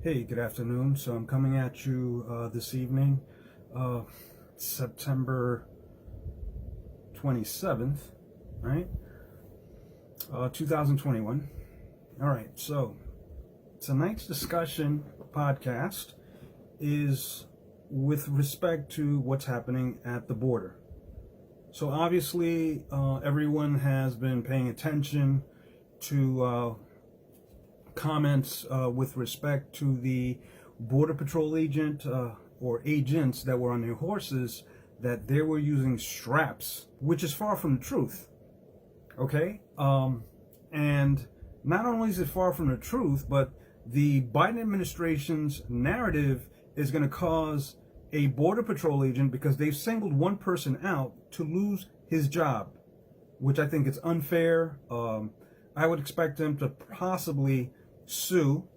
Hey, good afternoon. So I'm coming at you this evening, September 27th, right? 2021. All right, so tonight's discussion podcast is with respect to what's happening at the border. So obviously, everyone has been paying attention to comments with respect to the Border Patrol agent or agents that were on their horses, that they were using straps, which is far from the truth. Okay? And not only is it far from the truth, but the Biden administration's narrative is going to cause a Border Patrol agent, because they've singled one person out, to lose his job, which I think is unfair. I would expect him to possibly sue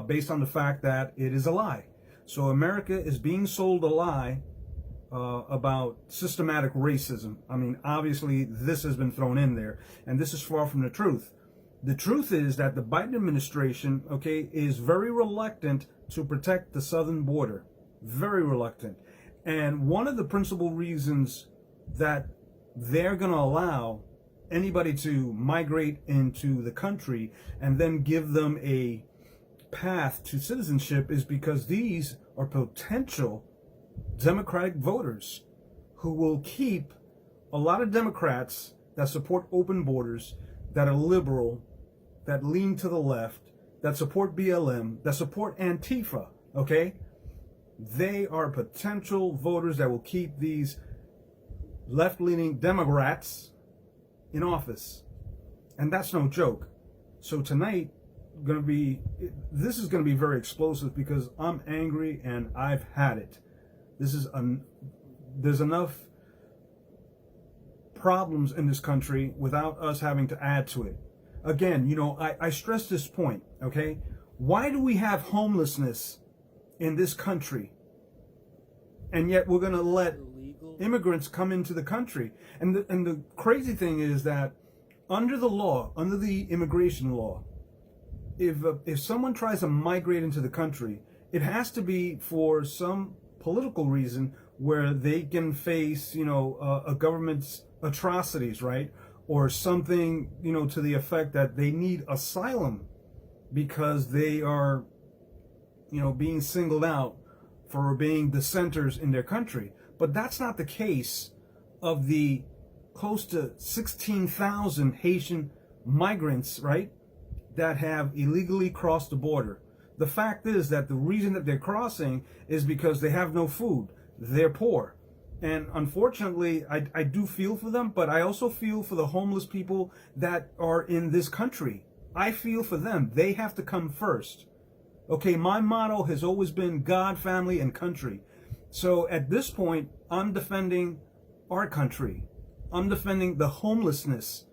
based on the fact that it is a lie. So America is being sold a lie about systematic racism. I mean, obviously this has been thrown in there, and this is far from the truth. The truth is that the Biden administration, okay, is very reluctant to protect the southern border. Very reluctant. And one of the principal reasons that they're going to allow anybody to migrate into the country and then give them a path to citizenship is because these are potential Democratic voters who will keep a lot of Democrats that support open borders, that are liberal, that lean to the left, that support BLM, that support Antifa, okay? They are potential voters that will keep these left-leaning Democrats in office, and that's no joke. So tonight, this is going to be very explosive because I'm angry and I've had it. There's enough problems in this country without us having to add to it. Again, you know, I stress this point, okay? Why do we have homelessness in this country, and yet we're going to let immigrants come into the country? And the crazy thing is that under the law, under the immigration law, if someone tries to migrate into the country, it has to be for some political reason where they can face, you know, a government's atrocities, right? Or something, you know, to the effect that they need asylum because they are, you know, being singled out for being dissenters in their country. But that's not the case of the close to 16,000 Haitian migrants, right, that have illegally crossed the border. The fact is that the reason that they're crossing is because they have no food. They're poor. And unfortunately, I do feel for them, but I also feel for the homeless people that are in this country. I feel for them. They have to come first. Okay, my motto has always been God, family, and country. So at this point, I'm defending our country. I'm defending the homelessness.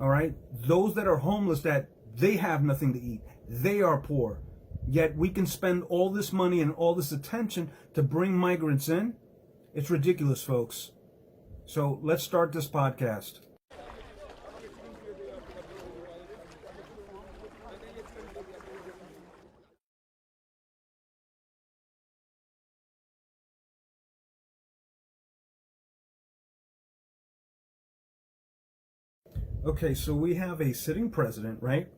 All right? Those that are homeless, that they have nothing to eat. They are poor. Yet we can spend all this money and all this attention to bring migrants in. It's ridiculous, folks. So let's start this podcast. Okay, so we have a sitting president, right?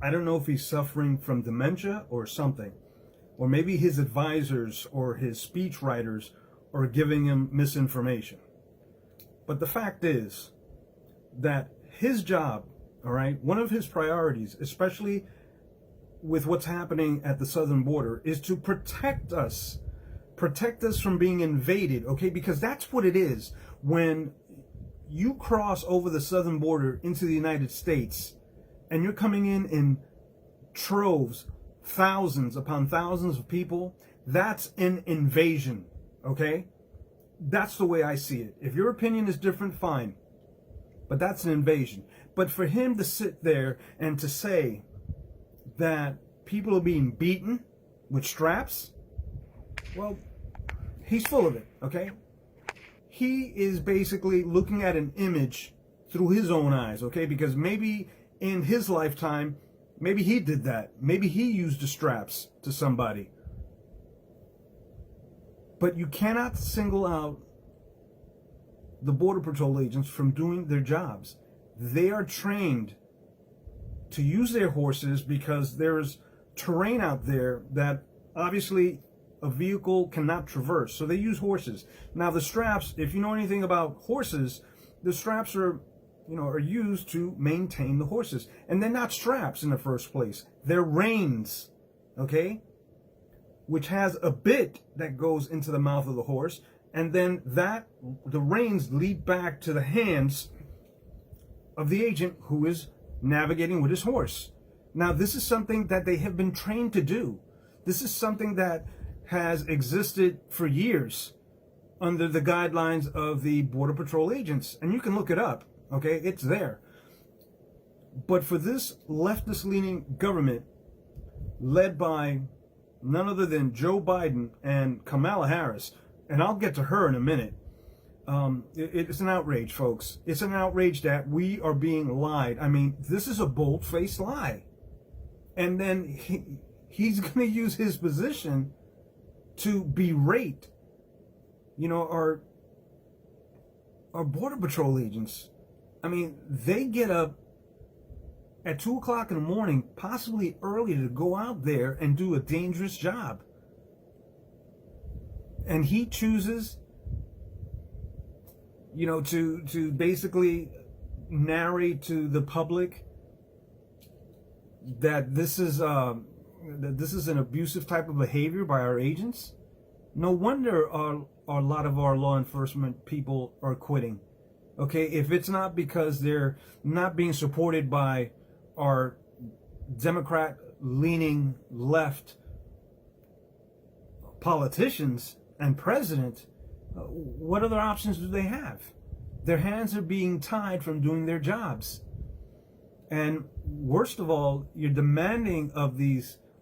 I don't know if he's suffering from dementia or something. Or maybe his advisors or his speech writers are giving him misinformation. But the fact is that his job, all right, one of his priorities, especially with what's happening at the southern border, is to protect us from being invaded, okay? Because that's what it is. When you cross over the southern border into the United States and you're coming in troves, thousands upon thousands of people, that's an invasion, okay? That's the way I see it. If your opinion is different, fine. But that's an invasion. But for him to sit there and to say that people are being beaten with straps, well, he's full of it, okay? He is basically looking at an image through his own eyes, okay? Because maybe in his lifetime, Maybe he did that. Maybe he used the straps to somebody. But you cannot single out the Border Patrol agents from doing their jobs. They are trained to use their horses because there's terrain out there that obviously a vehicle cannot traverse. So they use horses. Now the straps, if you know anything about horses, the straps are used to maintain the horses. And they're not straps in the first place. They're reins, okay? Which has a bit that goes into the mouth of the horse. And then the reins lead back to the hands of the agent who is navigating with his horse. Now, this is something that they have been trained to do. This is something that has existed for years under the guidelines of the Border Patrol agents. And you can look it up, okay? It's there. But for this leftist-leaning government, led by none other than Joe Biden and Kamala Harris, and I'll get to her in a minute, it's an outrage, folks. It's an outrage that we are being lied. I mean, this is a bold-faced lie. And then he's going to use his position to berate, our Border Patrol agents. I mean, they get up at 2 o'clock in the morning, possibly early, to go out there and do a dangerous job. And he chooses, to basically narrate to the public that this is an abusive type of behavior by our agents. No wonder a lot of our law enforcement people are quitting. Okay, if it's not because they're not being supported by our Democrat-leaning left politicians and president, what other options do they have? Their hands are being tied from doing their jobs. And worst of all, you're demanding of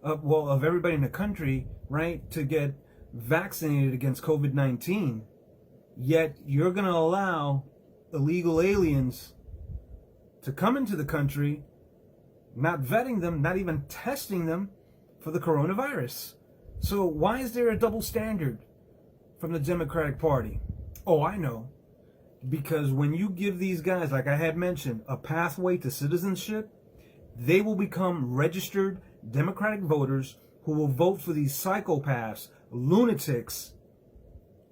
of everybody in the country, right, to get vaccinated against COVID-19, yet you're going to allow illegal aliens to come into the country, not vetting them, not even testing them for the coronavirus. So why is there a double standard from the Democratic Party? Oh, I know. Because when you give these guys, like I had mentioned, a pathway to citizenship, they will become registered Democratic voters who will vote for these psychopaths, lunatics,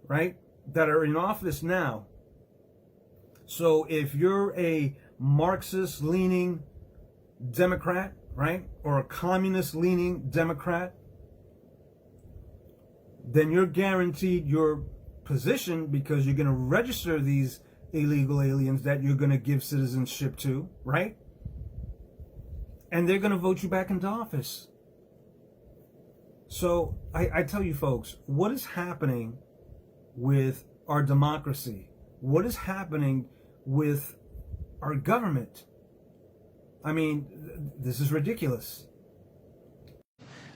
right, that are in office now. So if you're a Marxist-leaning Democrat, right, or a communist-leaning Democrat, then you're guaranteed your position because you're going to register these illegal aliens that you're going to give citizenship to, right? And they're going to vote you back into office. So I tell you folks, what is happening with our democracy? What is happening with our government? I mean, this is ridiculous.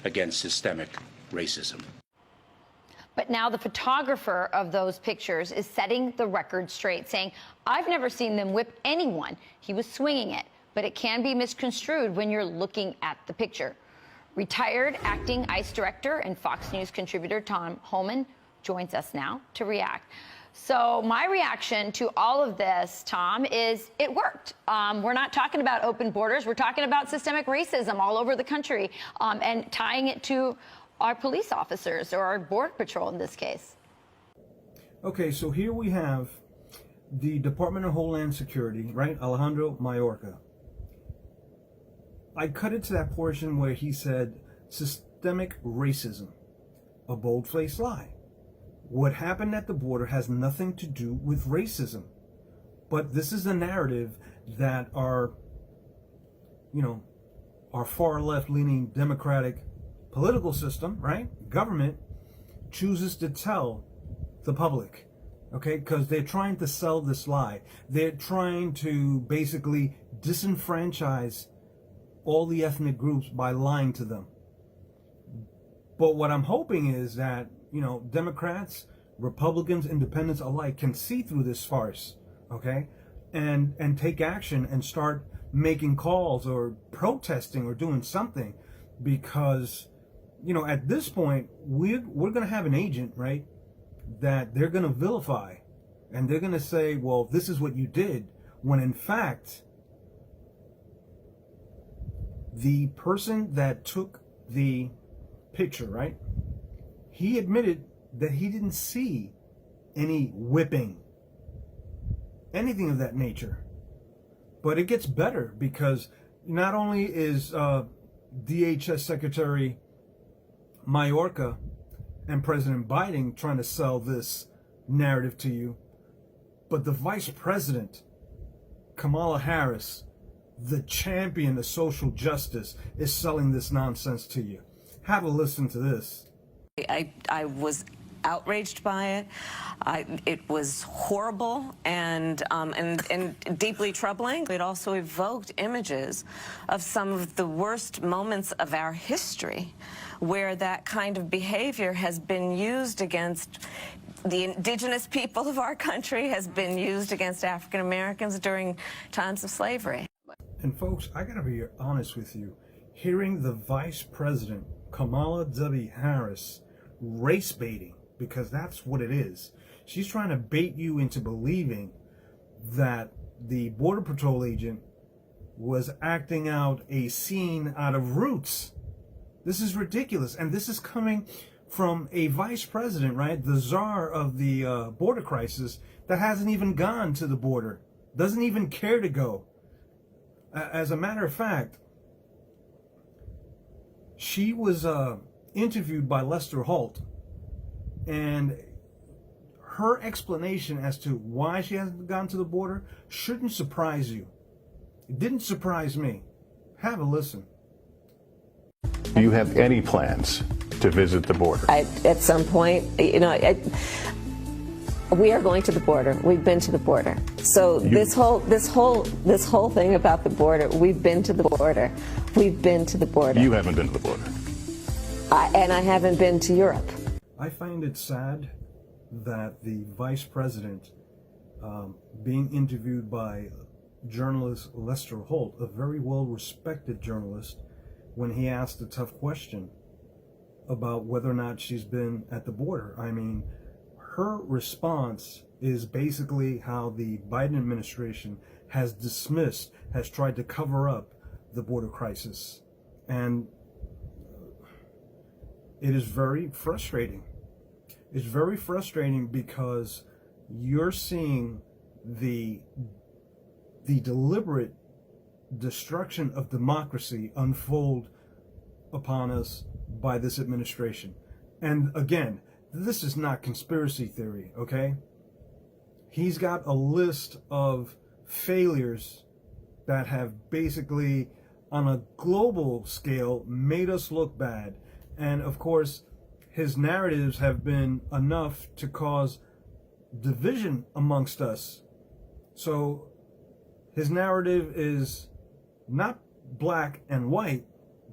Against systemic racism. But now the photographer of those pictures is setting the record straight, saying, "I've never seen them whip anyone. He was swinging it, but it can be misconstrued when you're looking at the picture." Retired acting ICE director and Fox News contributor Tom Homan joins us now to react. So my reaction to all of this, Tom, is it worked. We're not talking about open borders. We're talking about systemic racism all over the country, and tying it to our police officers, or our Border Patrol in this case. Okay, so here we have the Department of Homeland Security, right? Alejandro Mayorkas. I cut it to that portion where he said systemic racism, a bold-faced lie. What happened at the border has nothing to do with racism. But this is the narrative that our far left-leaning Democratic political system, right, government, chooses to tell the public, okay, because they're trying to sell this lie. They're trying to basically disenfranchise all the ethnic groups by lying to them. But what I'm hoping is that, Democrats, Republicans, Independents alike can see through this farce, okay, and take action and start making calls or protesting or doing something, because, you know, at this point, we're going to have an agent, right, that they're going to vilify, and they're going to say, well, this is what you did, when in fact, the person that took the picture, right, he admitted that he didn't see any whipping, anything of that nature. But it gets better, because not only is DHS Secretary Mayorkas and President Biden trying to sell this narrative to you, but the Vice President, Kamala Harris, the champion of social justice, is selling this nonsense to you. Have a listen to this. I was outraged by it. It was horrible and deeply troubling. It also evoked images of some of the worst moments of our history, where that kind of behavior has been used against the indigenous people of our country, has been used against African Americans during times of slavery. And folks, I gotta be honest with you, hearing the Vice President, Kamala W. Harris, race baiting, because that's what it is. She's trying to bait you into believing that the Border Patrol agent was acting out a scene out of Roots. This is ridiculous. And this is coming from a vice president, right? The czar of the border crisis, that hasn't even gone to the border, doesn't even care to go. As a matter of fact, she was interviewed by Lester Holt, and her explanation as to why she hasn't gone to the border shouldn't surprise you. It didn't surprise me. Have a listen. Do you have any plans to visit the border? At some point, you know, we are going to the border. We've been to the border. So this whole thing about the border, we've been to the border. We've been to the border. You haven't been to the border. And I haven't been to Europe. I find it sad that the vice president, being interviewed by journalist Lester Holt, a very well-respected journalist, when he asked a tough question about whether or not she's been at the border. I mean, her response is basically how the Biden administration has dismissed, has tried to cover up the border crisis. And it is very frustrating. It's very frustrating because you're seeing the deliberate destruction of democracy unfold upon us by this administration. And again, this is not conspiracy theory, okay? He's got a list of failures that have basically, on a global scale, made us look bad. And of course, his narratives have been enough to cause division amongst us. So his narrative is not black and white,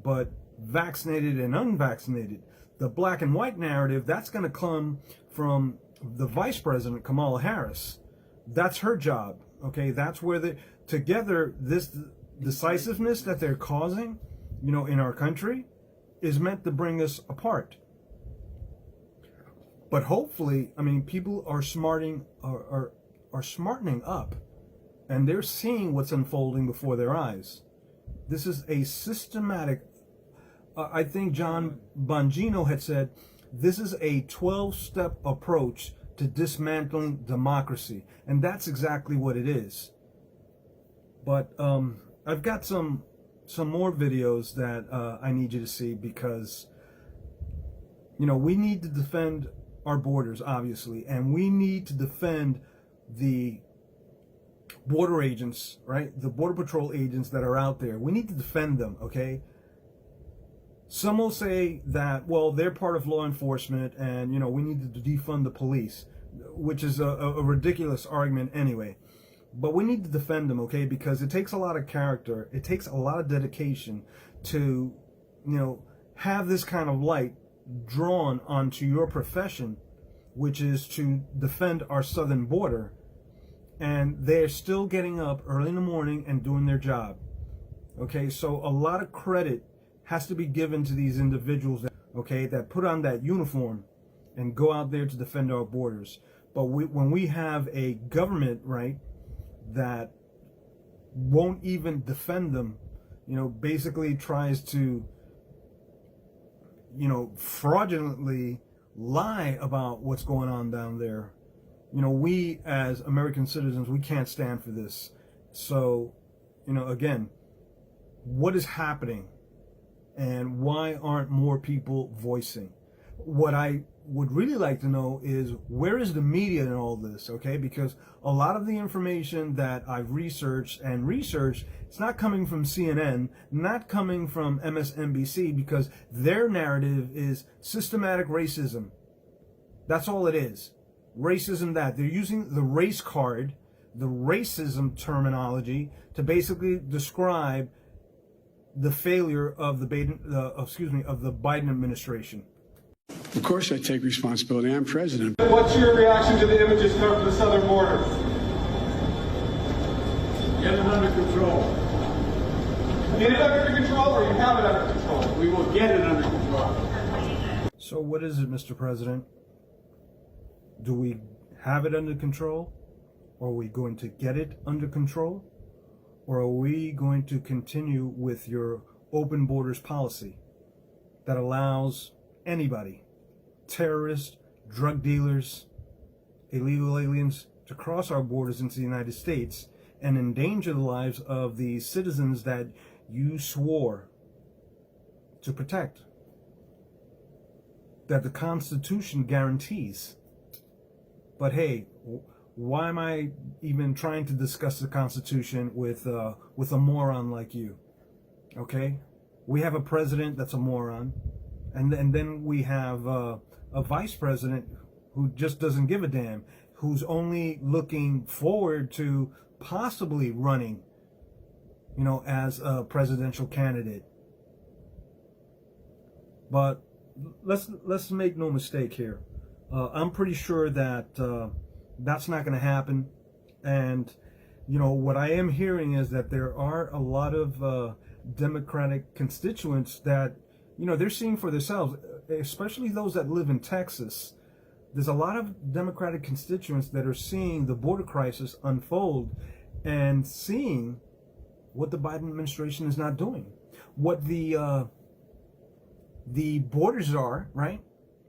but vaccinated and unvaccinated. The black and white narrative, that's going to come from the vice president, Kamala Harris. That's her job, okay? That's where together, this decisiveness that they're causing, you know, in our country, is meant to bring us apart. But hopefully, I mean, people are smartening up, and they're seeing what's unfolding before their eyes. This is a systematic, I think John Bongino had said, this is a 12-step approach to dismantling democracy. And that's exactly what it is. But I've got some more videos that I need you to see, because, you know, we need to defend our borders, obviously, and we need to defend the border agents, right? The Border Patrol agents that are out there. We need to defend them, okay? Some will say that, well, they're part of law enforcement and, you know, we need to defund the police, which is a ridiculous argument anyway. But we need to defend them, okay? Because it takes a lot of character. It takes a lot of dedication to, you know, have this kind of light drawn onto your profession, which is to defend our southern border. And they're still getting up early in the morning and doing their job. Okay, so a lot of credit has to be given to these individuals that, okay, that put on that uniform and go out there to defend our borders. But when we have a government, right, that won't even defend them, basically tries to, fraudulently lie about what's going on down there. We as American citizens, we can't stand for this. So, again, what is happening and why aren't more people voicing? What I would really like to know is, where is the media in all this, okay? Because a lot of the information that I've researched, it's not coming from CNN, not coming from MSNBC, because their narrative is systematic racism. That's all it is. Racism that. They're using the race card, the racism terminology, to basically describe the failure of the Biden administration. Of course I take responsibility. I'm president. What's your reaction to the images coming from the southern border? Get it under control. Get it under control, or you have it under control? We will get it under control. So what is it, Mr. President? Do we have it under control? Or are we going to get it under control? Or are we going to continue with your open borders policy that allows anybody, terrorists, drug dealers, illegal aliens, to cross our borders into the United States and endanger the lives of the citizens that you swore to protect, that the Constitution guarantees? But hey, why am I even trying to discuss the Constitution with a moron like you? Okay, we have a president that's a moron, and then we have a vice president who just doesn't give a damn, who's only looking forward to possibly running, as a presidential candidate. But let's make no mistake here. I'm pretty sure that that's not going to happen. And, what I am hearing is that there are a lot of Democratic constituents that, they're seeing for themselves, especially those that live in Texas. There's a lot of Democratic constituents that are seeing the border crisis unfold and seeing what the Biden administration is not doing. What the borders are, right?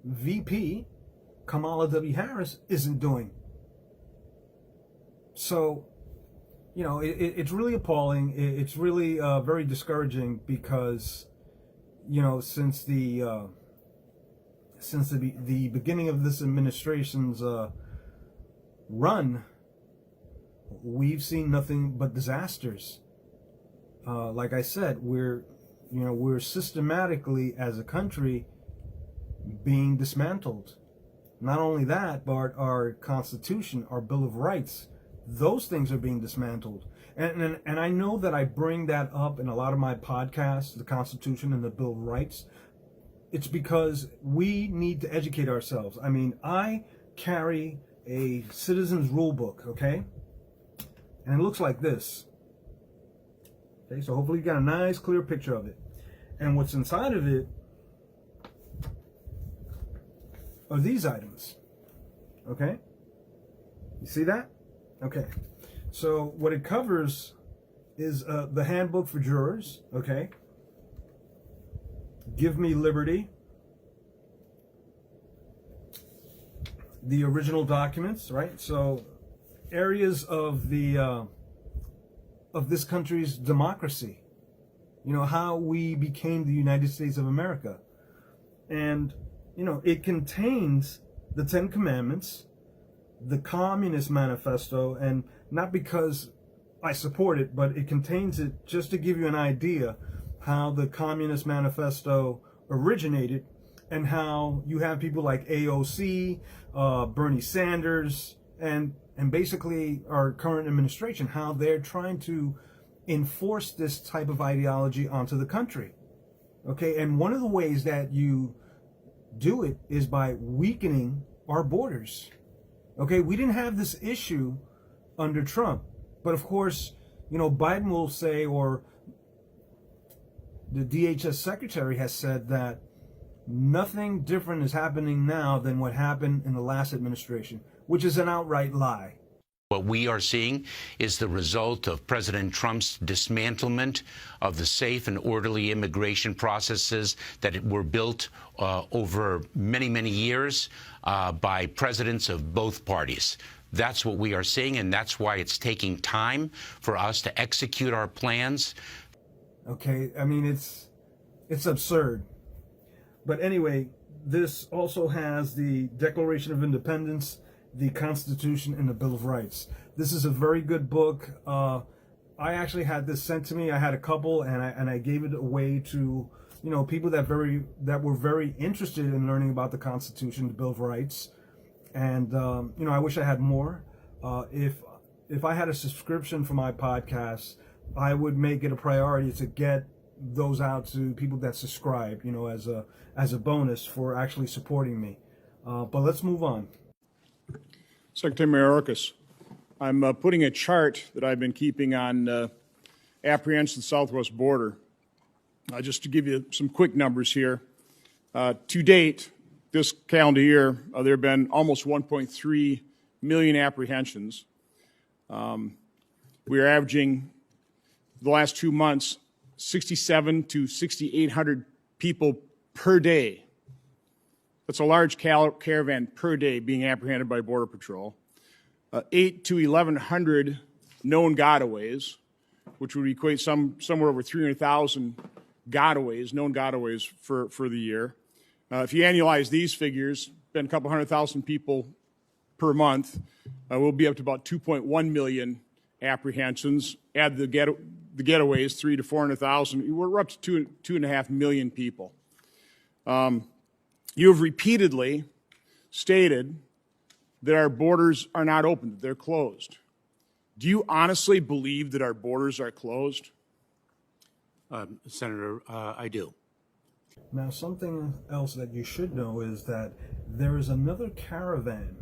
VP Kamala W. Harris isn't doing. So, it's really appalling. It's really very discouraging because, since the beginning of this administration's run, we've seen nothing but disasters. Like I said, we're systematically, as a country, being dismantled. Not only that, but our Constitution, our Bill of Rights, those things are being dismantled. And I know that I bring that up in a lot of my podcasts, the Constitution and the Bill of Rights. It's because we need to educate ourselves. I mean, I carry a citizen's rule book, okay? And it looks like this. Okay, so hopefully you got a nice, clear picture of it. And what's inside of it are these items, okay? You see that? Okay. So what it covers is the handbook for jurors, okay? Give Me Liberty. The original documents, right? So areas of the of this country's democracy. How we became the United States of America. And it contains the 10 Commandments, the Communist Manifesto, and not because I support it, but it contains it just to give you an idea how the Communist Manifesto originated and how you have people like AOC, Bernie Sanders, and basically our current administration, how they're trying to enforce this type of ideology onto the country. Okay, and one of the ways that you do it is by weakening our borders. Okay, we didn't have this issue under Trump, but of course, Biden will say, or the DHS secretary has said that nothing different is happening now than what happened in the last administration, which is an outright lie. What we are seeing is the result of President Trump's dismantlement of the safe and orderly immigration processes that were built over many, many years by presidents of both parties. That's what we are seeing, and that's why it's taking time for us to execute our plans. Okay, I mean, it's absurd. But anyway, this also has the Declaration of Independence, the Constitution, and the Bill of Rights. This is a very good book. I actually had this sent to me. I had a couple, and I gave it away to people that were very interested in learning about the Constitution, the Bill of Rights, and I wish I had more. If I had a subscription for my podcast, I would make it a priority to get those out to people that subscribe, as a bonus for actually supporting me. But let's move on. Secretary Mayorkas, I'm putting a chart that I've been keeping on apprehension southwest border. Just to give you some quick numbers here. To date, this calendar year, there have been almost 1.3 million apprehensions. We are averaging, the last 2 months, 6,700 to 6,800 people per day. That's a large caravan per day being apprehended by Border Patrol. 8 to 1,100 known gotaways, which would equate somewhere over 300,000 known gotaways for the year. If you annualize these figures, been a couple 100,000 people per month. We'll be up to about 2.1 million apprehensions. Add the getaways, 300,000 to 400,000. We're up to 2.5 million people. You have repeatedly stated that our borders are not open, that they're closed. Do you honestly believe that our borders are closed? Senator, I do. Now, something else that you should know is that there is another caravan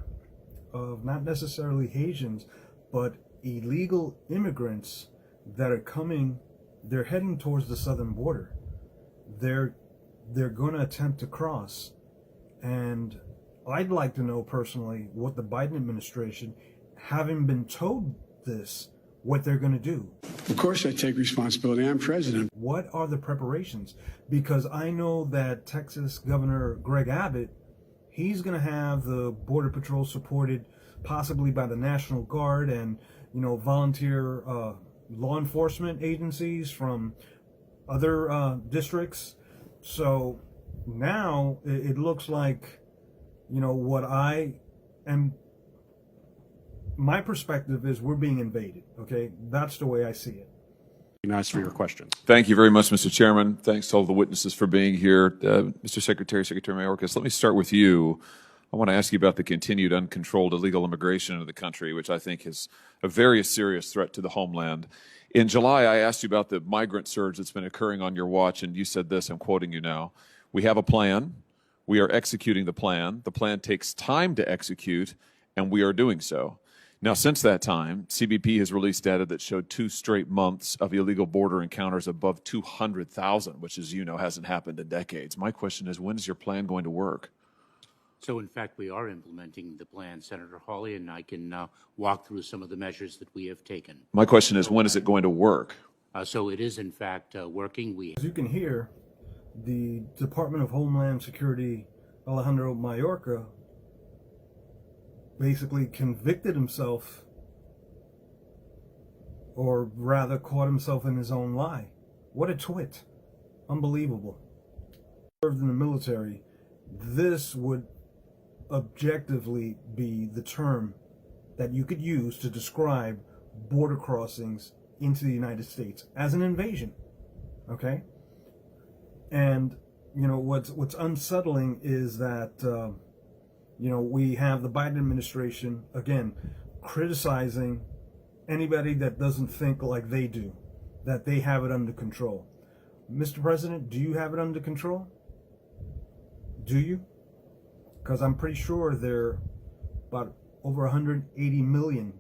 of not necessarily Haitians, but illegal immigrants that are coming. They're heading towards the southern border. They're going to attempt to cross. And I'd like to know personally what the Biden administration, having been told this, what they're going to do. Of course I take responsibility. I'm president. What are the preparations? Because I know that Texas Governor Greg Abbott, he's going to have the Border Patrol supported possibly by the National Guard and, volunteer law enforcement agencies from other districts. So now it looks like, what I am, my perspective is we're being invaded, okay? That's the way I see it. Nice for your questions. Thank you very much, Mr. Chairman. Thanks to all the witnesses for being here. Mr. Secretary Mayorkas, let me start with you. I want to ask you about the continued uncontrolled illegal immigration into the country, which I think is a very serious threat to the homeland. In July, I asked you about the migrant surge that's been occurring on your watch, and you said this, I'm quoting you now, "We have a plan. We are executing the plan. The plan takes time to execute, and we are doing so." Now, since that time, CBP has released data that showed 2 straight months of illegal border encounters above 200,000, which, as you know, hasn't happened in decades. My question is, when is your plan going to work? So, in fact, we are implementing the plan, Senator Hawley, and I can walk through some of the measures that we have taken. My question is, when is it going to work? So it is, in fact, working. As you can hear, the Department of Homeland Security, Alejandro Mayorkas, basically convicted himself, or rather caught himself in his own lie. What a twit. Unbelievable. Served in the military, this would objectively be the term that you could use to describe border crossings into the United States as an invasion. Okay? And what's unsettling is that we have the Biden administration again criticizing anybody that doesn't think like they do, that they have it under control. Mr. President, do you have it under control? Do you? Because I'm pretty sure there are about over 180 million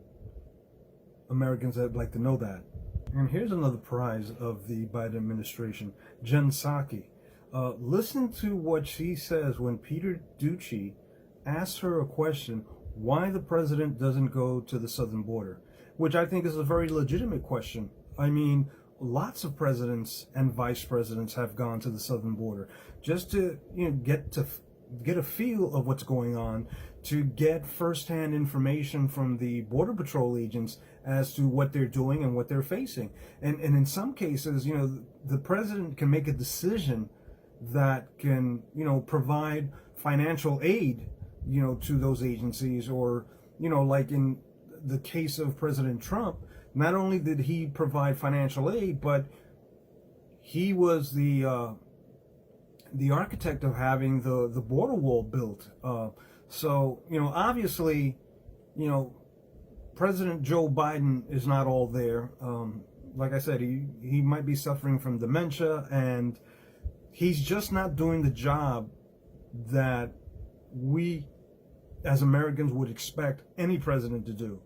Americans that would like to know that. And here's another prize of the Biden administration, Jen Psaki. Listen to what she says when Peter Ducey asks her a question, why the president doesn't go to the southern border, which I think is a very legitimate question. I mean, lots of presidents and vice presidents have gone to the southern border just to, get a feel of what's going on, to get firsthand information from the Border Patrol agents as to what they're doing and what they're facing. And in some cases, the president can make a decision that can, provide financial aid, to those agencies, or, like in the case of President Trump, not only did he provide financial aid, but he was the architect of having the border wall built. So, obviously, President Joe Biden is not all there. Like I said, he might be suffering from dementia, and he's just not doing the job that we as Americans would expect any president to do.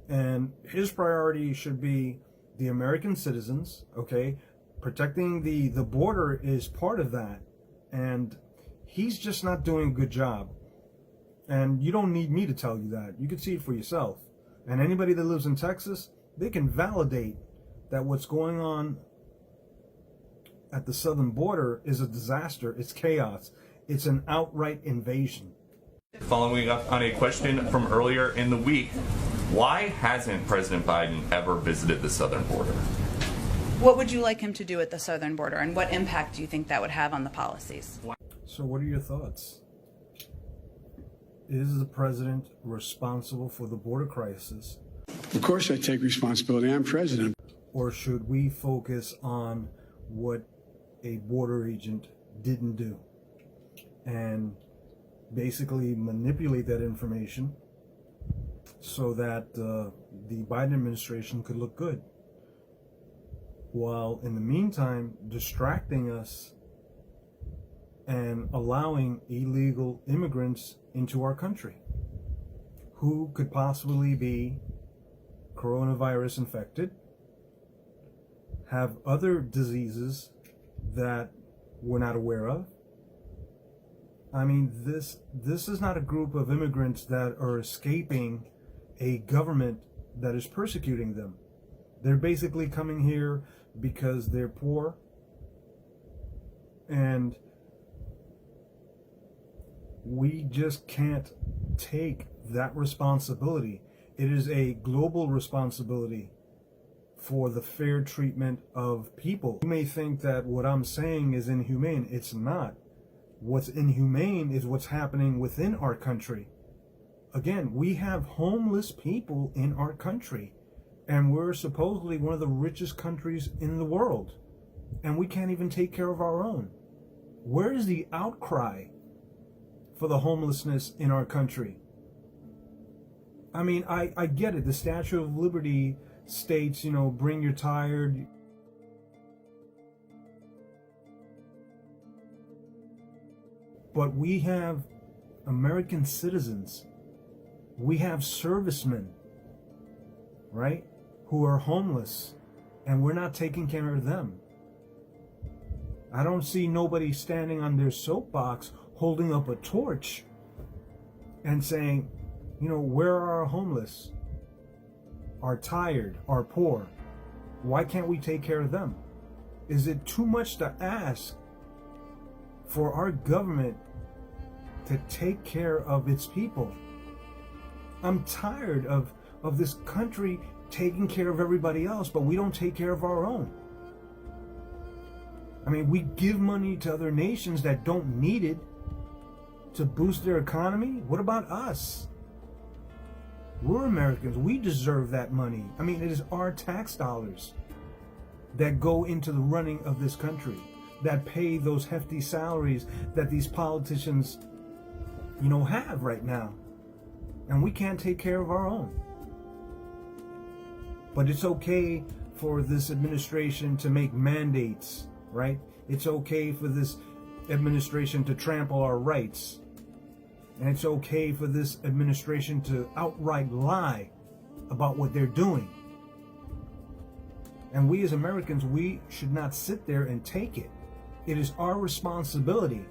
And his priority should be the American citizens, okay? Protecting the border is part of that. And he's just not doing a good job. And you don't need me to tell you that. You can see it for yourself. And anybody that lives in Texas, they can validate that what's going on at the southern border is a disaster. It's chaos. It's an outright invasion. Following up on a question from earlier in the week, why hasn't President Biden ever visited the southern border? What would you like him to do at the southern border, and what impact do you think that would have on the policies? So what are your thoughts? Is the president responsible for the border crisis? Of course I take responsibility. I'm president. Or should we focus on what a border agent didn't do and basically manipulate that information so that the Biden administration could look good, while in the meantime distracting us and allowing illegal immigrants into our country who could possibly be coronavirus infected, have other diseases that we're not aware of. I mean, this is not a group of immigrants that are escaping a government that is persecuting them. They're basically coming here because they're poor, and we just can't take that responsibility. It is a global responsibility for the fair treatment of people. You may think that what I'm saying is inhumane. It's not. What's inhumane is what's happening within our country. Again, we have homeless people in our country, and we're supposedly one of the richest countries in the world, and we can't even take care of our own. Where is the outcry for the homelessness in our country? I mean, I get it. The Statue of Liberty states, bring your tired. But we have American citizens. We have servicemen, right, who are homeless, and we're not taking care of them. I don't see nobody standing on their soapbox holding up a torch and saying, where are our homeless, our tired, our poor? Why can't we take care of them? Is it too much to ask for our government to take care of its people? I'm tired of this country taking care of everybody else, but we don't take care of our own. I mean, we give money to other nations that don't need it to boost their economy. What about us? We're Americans. We deserve that money. I mean, it is our tax dollars that go into the running of this country, that pay those hefty salaries that these politicians, have right now. And we can't take care of our own. But it's okay for this administration to make mandates, right? It's okay for this administration to trample our rights. And it's okay for this administration to outright lie about what they're doing. And we as Americans, we should not sit there and take it. It is our responsibility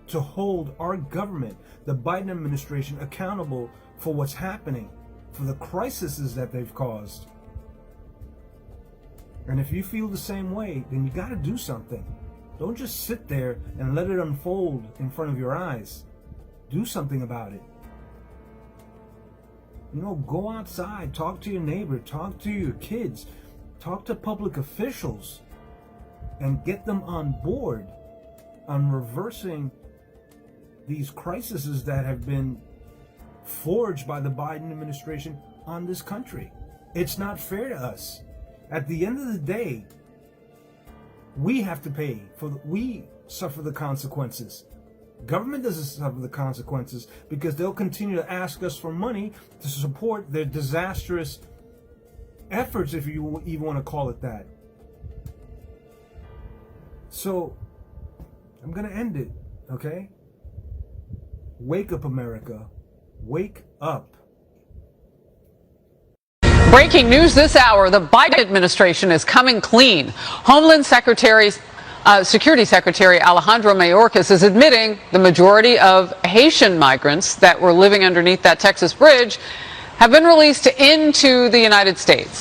to hold our government, the Biden administration, accountable for what's happening, for the crises that they've caused. And if you feel the same way, then you got to do something. Don't just sit there and let it unfold in front of your eyes. Do something about it. You know, go outside, talk to your neighbor, talk to your kids, talk to public officials, and get them on board on reversing these crises that have been forged by the Biden administration on this country. It's not fair to us. At the end of the day, we have to pay we suffer the consequences. Government doesn't suffer the consequences because they'll continue to ask us for money to support their disastrous efforts, if you even want to call it that. So, I'm going to end it, okay? Wake up, America. Wake up. Breaking news this hour, the Biden administration is coming clean. Homeland Security Secretary Alejandro Mayorkas is admitting the majority of Haitian migrants that were living underneath that Texas bridge have been released into the United States.